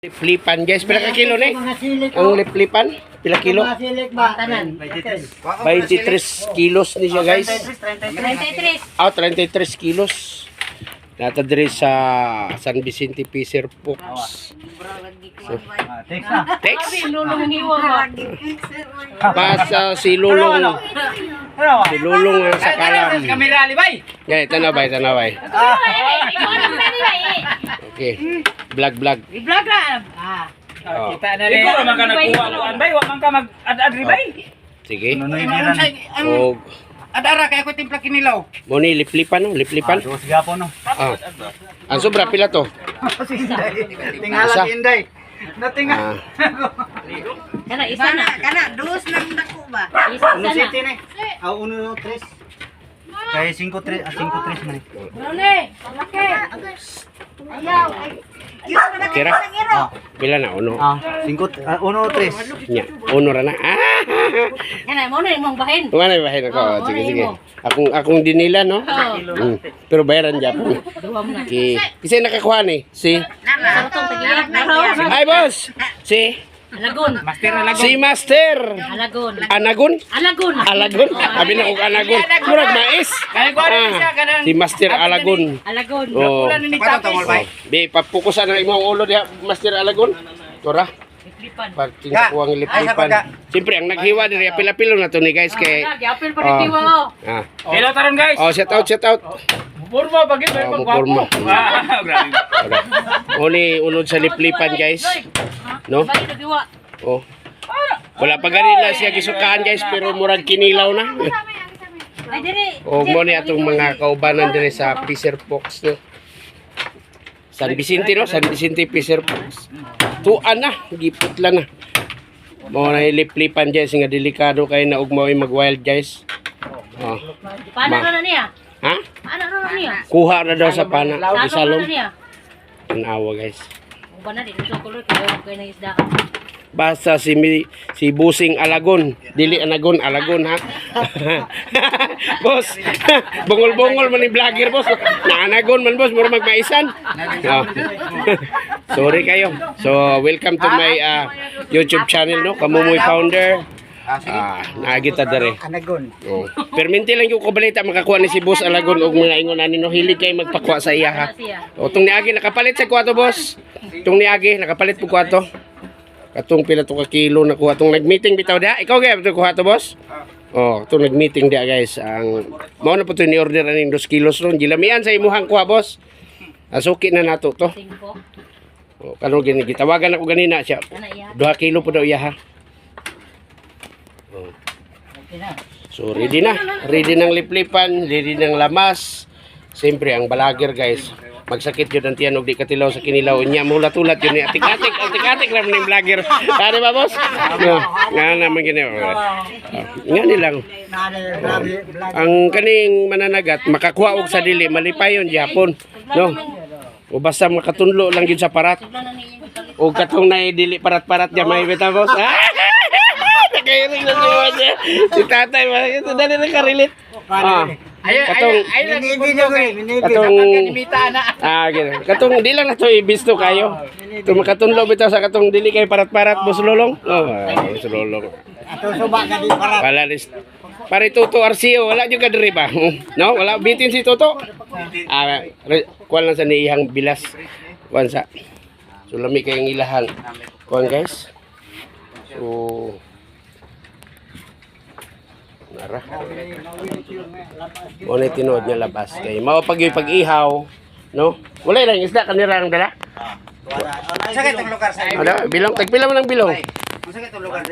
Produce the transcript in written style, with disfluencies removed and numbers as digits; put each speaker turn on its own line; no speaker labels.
Liplipan guys, pila ka kilo ni? Ang liplipan, pila kilo? 23 kilos ni siya guys.
33.
Ah, 33 kilos. Nata diri sa San Vicente Piser Fox. Tex. Pasa si Lulong. Si Lulong ang sa kalam.
Kamera libay.
Gay, tanaway. Okay. Vlog.
I-vlog na.
Oh.
Kita na rin. Ikaw naman ka nagkuha ko anbay, wag man ka mag-ad-ad libay.
Sige.
Oh.
O
Adara kay ako timpla kinilaw.
mo ni liplipan no, liplipan.
Dos gapon no.
Ah. Ang sobra pila to?
Tingala inday. Natinga.
Ah.
Kana isa na.
Kana dos lang dako ba?
Isa
Uno
na.
siete ni. Ah, 1-3. Kaya 5-3, 5-3 man.
Rone, malaki. Ayaw.
Kira. Pila na uno.
Ah, 1-3.
Nya, uno ra na. Ah.
Kana mo na imong bahin.
Wala bahin ako.
Oo,
Sige.
ano
Akong dinila no.
Oo.
Pero bayaran Japon.
Duwa mo na.
Okay. Kasi nakakuha ni si
Sa tong tagiya.
Ay boss. Si
Alagon.
Master na
si Master
Alagon.
Anagon.
Alagon.
Alagon. Abi na kog Anagon. Murag mais.
Kaya ko rin siya kanang
Si Master Alagon.
Alagon.
Oh.
Wala ni tapis.
Be papukusan ang imong ulo diha Master Alagon. Tora.
Lipan.
Pagting ko ang liplipan. Siyempre ang naghiwa diri pila-pilo na to ni guys kay
Yapil pa rin tiwa ko.
ah.
Hello taron guys.
Oh, shout out.
Purma pagi
Oh,
may
purma.
magwapo. Grabe.
Uni unod sa liplipan guys. No?
Balik na diwa.
Oh. Wala pa ganila siya gisukaan guys pero murag kinilaw na.
Ay diri.
O mo ni atong mga kaubanan dire sa Piser Fox no. San Vicente no, San Vicente Piser Fox. Tuan na, giputla na. Mo na liplipan guys nga delikado kay na ug mao'y mag-wild guys. Oh.
Paano na niya?
Ha?
Paano na niya?
Kuha na daw sa pana,
Saan
isalom.
na niya?
Tanawa guys.
Uban na dito sa kulot kay nang isda ka.
Basta si Busing Alagon, dili Anagon, Alagon ha. Boss, bungol-bungol man ni vlogger boss. Na Anagon man boss, mura magmaisan. Oh. Sorry kayo. So, welcome to my YouTube channel no, Kamumoy Founder. Naagita dere.
Anagon.
Oh. Perminti lang yung kubalita makakuha ni si Boss Alagon og mga ingon ani no, hilig kay magpakuha sa iya ha. O tong niagi nakapalit sa kwarto boss. Tong niagi nakapalit po kwarto. Katong pila to ka kilo na kuha tong nagmeeting bitaw dia. Ikaw gyud to kuha to boss. Oh, tong nagmeeting dia guys. Ang mao na po to ni order aning 2 kilos ron. Gilamian sa imuhang kuha boss. Asuki na nato to.
Tingko.
Oh, karon gini gitawagan ako ganina siya.
Kana iya.
2 kilo po daw iya ha. Oh. So ready na. Ready ng liplipan, ready ng lamas. Siyempre ang balager guys. Magsakit yun ang tiyan og di katilaw sa kinilaw niya mulat-ulat yun ni atik-atik lang ng vlogger. Ano ba boss? No, nga naman gini. Nga nilang ang kaning mananagat makakuha og sa dili malipayon Japon. No. O basta makatunlo lang yun sa parat. O katong nay dili parat-parat ya may beta boss. Nakairing na siya. Si tatay ito dali na ka-relate. Katong gini. Katong di lang na to ibisto kayo. Ito makatunlo bitaw sa katong dili kay parat-parat boss Lolong. Oh, boss Lolong.
Ato suba ka di para.
Wala lis. Pare Toto RCO wala jud ka diri ba? No, wala bitin si Toto. Kuan lang sa niihang bilas. Kuan sa. So lami kay ilahan. Kuan guys. So nara. Wala tinuod niya labas kay mao pag-ihaw, no? Wala lang isda kanira ang dala.
Sakit ang lugar sa.
Ada bilong tagpila man ang bilong.
Sakit ang lugar din.